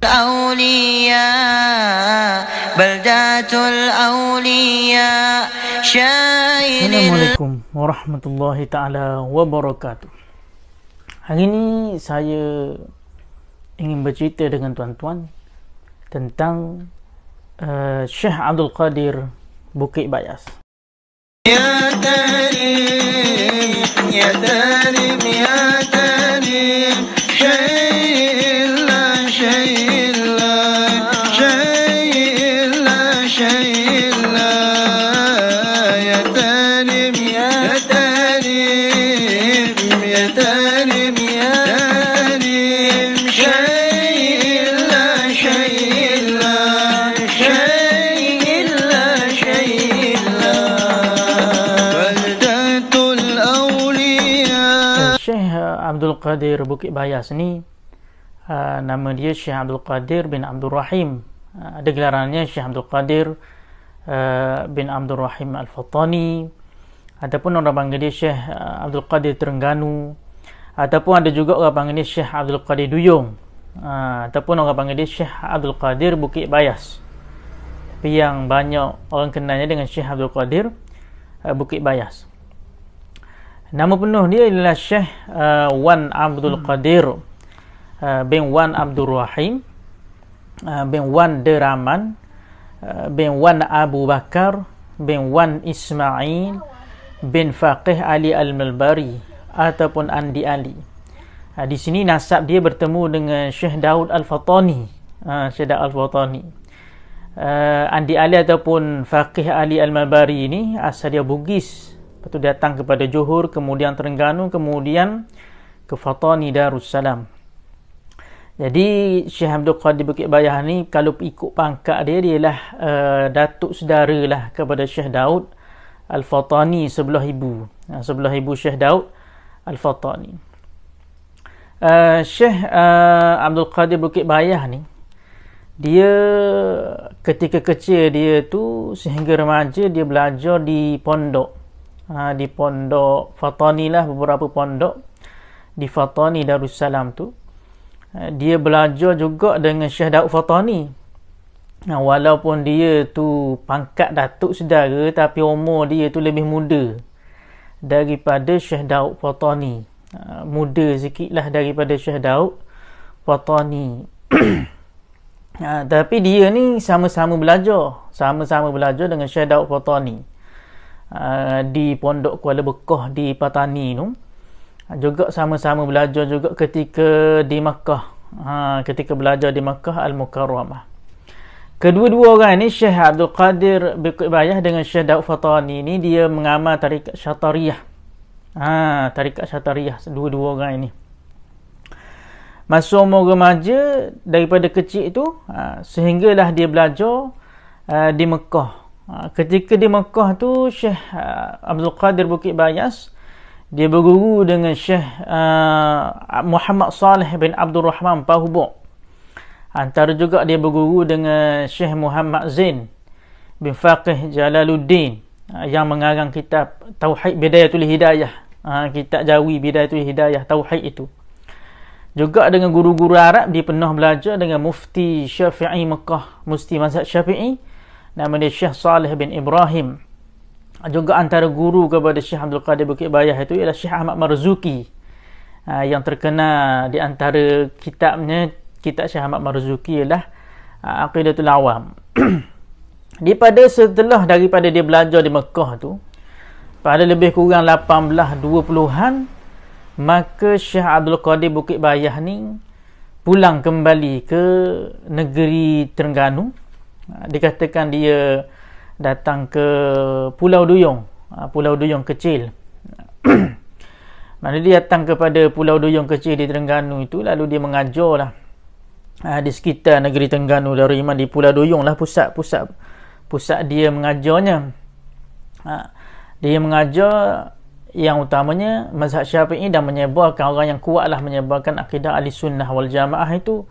الأولياء بلدة الأولياء شاهد. Assalamualaikum warahmatullahi ta'ala wabarakatuh. Hari ini saya ingin bercerita dengan tuan-tuan tentang Syekh Abdul Qadir Bukit Bayas. Ya Karim, Ya Karim, Ya Karim, Syai'illah, Syai'illah, Syai'illah, Syai'illah, Ya Karim, Ya Karim, Ya Karim, Ya Karim, Syai'illah, Syai'illah, Syai'illah, Syai'illah, Baldatul Awliya. Syekh Abdul Qadir Bukit Bayas ni nama dia Syekh Abdul Qadir bin Abdul Rahim. Ada gelarannya Syekh Abdul Qadir bin Abdul Rahim Al-Fattani, ataupun orang panggil dia Syekh Abdul Qadir Terengganu, ataupun ada juga orang panggil dia Syekh Abdul Qadir Duyung, ataupun orang panggil dia Syekh Abdul Qadir Bukit Bayas. Tapi yang banyak orang kenalnya dengan Syekh Abdul Qadir Bukit Bayas. Nama penuh dia adalah Syekh Wan Abdul Qadir bin Wan Abdul Rahim bin Wan Deraman bin Wan Abu Bakar bin Wan Ismail bin Faqih Ali Al-Malbari ataupun Andi Ali. Di sini nasab dia bertemu dengan Syekh Daud Al-Fattani. Syekh Daud Al-Fattani. Andi Ali ataupun Faqih Ali Al-Malbari ini asal dia Bugis. Lepas tu datang kepada Johor, kemudian Terengganu, kemudian ke Fattani Darussalam. Jadi Syekh Abdul Qadir Bukit Bayas ni kalau ikut pangkat dia, dia lah datuk saudara lah kepada Syekh Daud Al-Fattani sebelah ibu. Sebelah ibu Syekh Daud Al-Fattani. Syekh Abdul Qadir Bukit Bayas ni, dia ketika kecil dia tu sehingga remaja dia belajar di pondok. Di pondok Fattani lah, beberapa pondok di Fattani Darussalam tu. Dia belajar juga dengan Syekh Daud Fattani. Walaupun dia tu pangkat datuk saudara, tapi umur dia tu lebih muda daripada Syekh Daud Fattani. Muda sikit lah daripada Syekh Daud Fattani. Tapi dia ni sama-sama belajar dengan Syekh Daud Fattani di Pondok Kuala Bekah di Patani tu. Juga sama-sama belajar juga ketika di Makkah. Ketika belajar di Makkah Al-Mukarramah. Kedua-dua orang ni, Syekh Abdul Qadir Bukit Bayas dengan Syekh Daud Fattani ni, dia mengamal tarikat Syatariyah. Tarikat Syatariyah, dua-dua orang ini. Masa umur remaja, daripada kecil tu, sehinggalah dia belajar di Mekah. Ketika di Mekah tu, Syekh Abdul Qadir Bukit Bayas, dia berguru dengan Syekh Muhammad Saleh bin Abdul Rahman Pahubuk. Antara juga dia berguru dengan Syekh Muhammad Zain bin Faqih Jalaluddin yang mengarang kitab Tauhid Bidayatul Hidayah. Kitab Jawi Bidayatul Hidayah, Tauhid itu. Juga dengan guru-guru Arab, dia pernah belajar dengan Mufti Syafi'i Mekah, Mufti Mazhab Syafi'i, nama dia Syekh Saleh bin Ibrahim. Juga antara guru kepada Syekh Abdul Qadir Bukit Bayas itu ialah Syekh Ahmad Marzuki, yang terkenal di antara kitabnya, kitab Syekh Ahmad Marzuki ialah Aqidatul Awam. Daripada dia belajar di Mekah tu, pada lebih kurang 1820-an, maka Syekh Abdul Qadir Bukit Bayas ni pulang kembali ke negeri Terengganu. Dikatakan dia datang ke Pulau Duyung, Pulau Duyung kecil. Mana dia datang kepada Pulau Duyung kecil di Terengganu itu, lalu dia mengajarlah di sekitar negeri Terengganu Darul Iman, di Pulau Duyung lah pusat dia mengajarnya. Dia mengajar yang utamanya mazhab Syafi'i dan menyebarkan, orang yang kuatlah menyebarkan akidah Ahlussunnah wal Jamaah itu.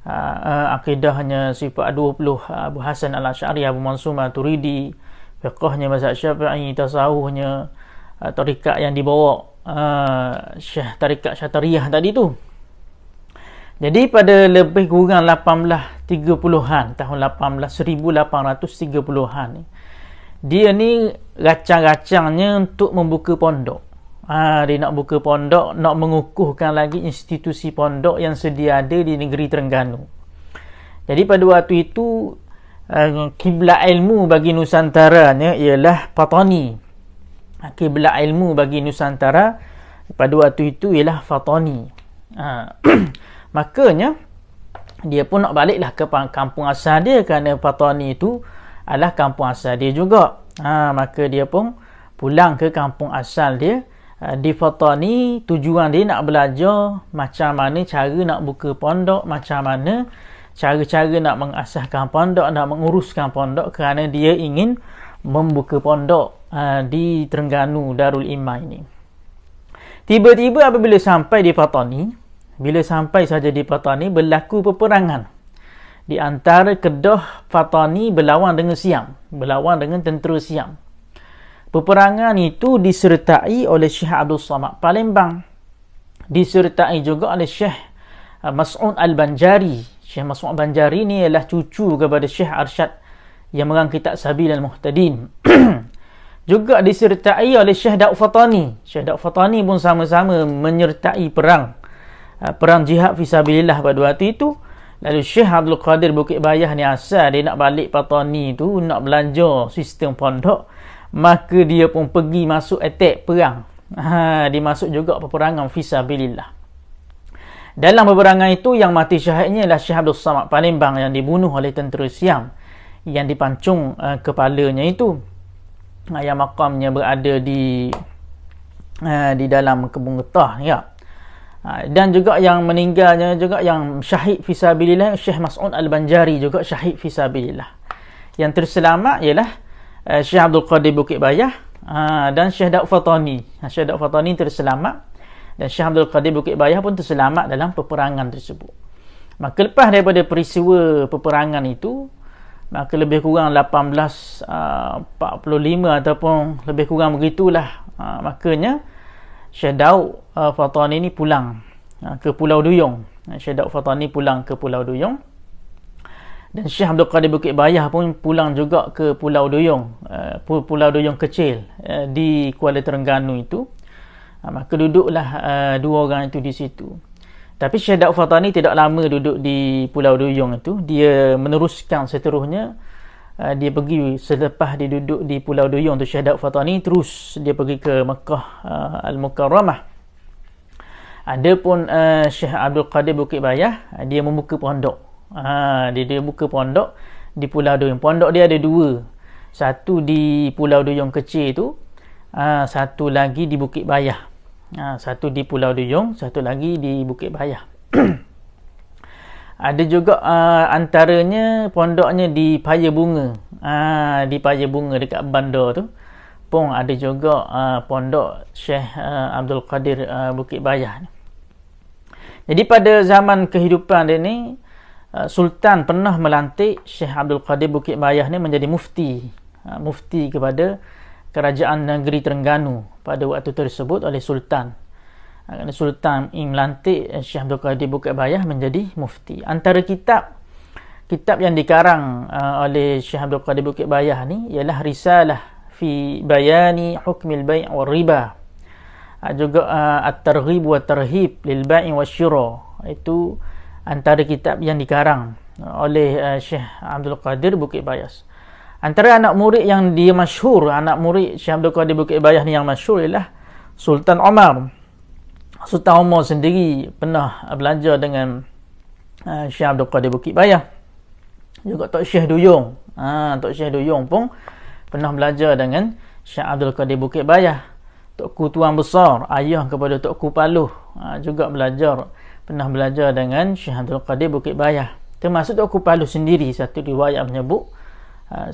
Akidahnya sifat 20 Abu Hasan Al-Asy'ari, Abu Mansur Maturidi, fiqhnya mazhab Syafi'i, tasawufnya tarikat yang dibawa Syekh tarikat Syatariyah tadi tu. Jadi pada lebih kurang 1830-an, tahun 1830-an ni, dia ni racang-racangnya untuk membuka pondok. Dia nak buka pondok, nak mengukuhkan lagi institusi pondok yang sedia ada di negeri Terengganu. Jadi pada waktu itu kiblat ilmu bagi Nusantaranya ialah Fatani. Kiblat ilmu bagi Nusantara pada waktu itu ialah Fatani. Makanya dia pun nak baliklah ke kampung asal dia, kerana Fatani itu adalah kampung asal dia juga. Maka dia pun pulang ke kampung asal dia di Fatani. Tujuan dia nak belajar macam mana cara nak buka pondok, macam mana cara-cara nak mengasahkan pondok, nak menguruskan pondok, kerana dia ingin membuka pondok di Terengganu Darul Iman ini. Tiba-tiba apabila sampai di Fatani, bila sampai saja di Fatani, berlaku peperangan di antara Kedah Fatani berlawan dengan Siam, berlawan dengan tentera Siam. Peperangan itu disertai oleh Syekh Abdul Samad Palembang, disertai juga oleh Syekh Mas'ud Al-Banjari. Syekh Mas'ud Al-Banjari ni ialah cucu kepada Syekh Arsyad yang merang kitab Sabil Al-Muhtadin. Juga disertai oleh Syekh Daud Fatani. Syekh Daud Fatani pun sama-sama menyertai perang jihad fisabilillah pada waktu itu. Lalu Syekh Abdul Qadir Bukit Bayah ni asal dia nak balik Fatani tu, nak belajar sistem pondok, maka dia pun pergi masuk attack perang. Dia masuk juga peperangan fisabilillah. Dalam peperangan itu yang mati syahidnya ialah Syekh Abdul Samad Palembang yang dibunuh oleh tentera Siam, yang dipancung kepalanya itu, yang makamnya berada di dalam kebun getah ya. Dan juga yang meninggalnya juga yang syahid fisabilillah, Syekh Mas'ud Al-Banjari juga syahid fisabilillah. Yang terselamat ialah Syekh Abdul Qadir Bukit Bayah dan Syekh Daud Fatani. Syekh Daud Fatani terselamat dan Syekh Abdul Qadir Bukit Bayah pun terselamat dalam peperangan tersebut. Maka lepas daripada peristiwa peperangan itu, maka lebih kurang 1845 ataupun lebih kurang begitulah, makanya Syekh Daud Fatani ni pulang ke Pulau Duyung. Syekh Daud Fatani pulang ke Pulau Duyung, dan Syekh Abdul Qadir Bukit Bayah pun pulang juga ke Pulau Duyung, Pulau Duyung kecil di Kuala Terengganu itu. Maka duduklah dua orang itu di situ. Tapi Syekh Daud Fatani tidak lama duduk di Pulau Duyung itu. Dia meneruskan seterusnya. Dia pergi selepas dia duduk di Pulau Duyung tu, Syekh Daud Fatani terus dia pergi ke Mekah Al-Mukarramah. Adapun Syekh Abdul Qadir Bukit Bayah, dia membuka pondok. Dia buka pondok di Pulau Duyung. Pondok dia ada dua. Satu di Pulau Duyung kecil tu, satu lagi di Bukit Bayah. Satu di Pulau Duyung, satu lagi di Bukit Bayah. Ada juga antaranya pondoknya di Paya Bunga. Di Paya Bunga dekat bandar tu pun ada juga pondok Syekh Abdul Qadir Bukit Bayah. Jadi pada zaman kehidupan dia ni, Sultan pernah melantik Syekh Abdul Qadir Bukit Bayah ni menjadi mufti. Mufti kepada kerajaan negeri Terengganu pada waktu tersebut oleh Sultan. Sultan melantik Syekh Abdul Qadir Bukit Bayah menjadi mufti. Antara kitab yang dikarang oleh Syekh Abdul Qadir Bukit Bayah ni ialah Risalah fi Bayani Hukmil Bai' wal Riba. Juga At-Targhib wa Tarhib lil Bai' wasyira. Itu antara kitab yang dikarang oleh Syekh Abdul Qadir Bukit Bayah. Antara anak murid yang dia masyhur, anak murid Syekh Abdul Qadir Bukit Bayah ni yang masyhur ialah Sultan Omar. Sultan Omar sendiri pernah belajar dengan Syekh Abdul Qadir Bukit Bayah. Juga Tok Syekh Duyung. Tok Syekh Duyung pun pernah belajar dengan Syekh Abdul Qadir Bukit Bayah. Tok Tuan Besar, ayah kepada Tok Paluh, juga pernah belajar dengan Syekh Abdul Qadir Bukit Bayah. Termasuk Tok Paluh sendiri, satu riwayat menyebut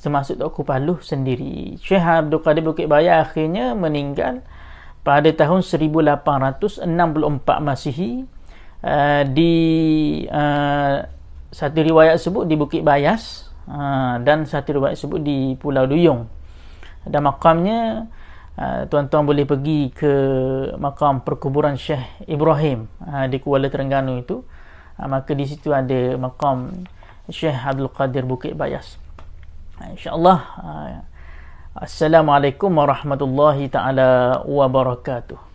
termasuk Tok Paluh sendiri. Syekh Abdul Qadir Bukit Bayah akhirnya meninggal pada tahun 1864 Masihi di satu riwayat sebut di Bukit Bayas dan satu riwayat sebut di Pulau Duyung. Dan makamnya tuan-tuan boleh pergi ke makam perkuburan Syekh Ibrahim di Kuala Terengganu itu. maka di situ ada maqam Syekh Abdul Qadir Bukit Bayas. InsyaAllah. Assalamualaikum warahmatullahi taala wabarakatuh.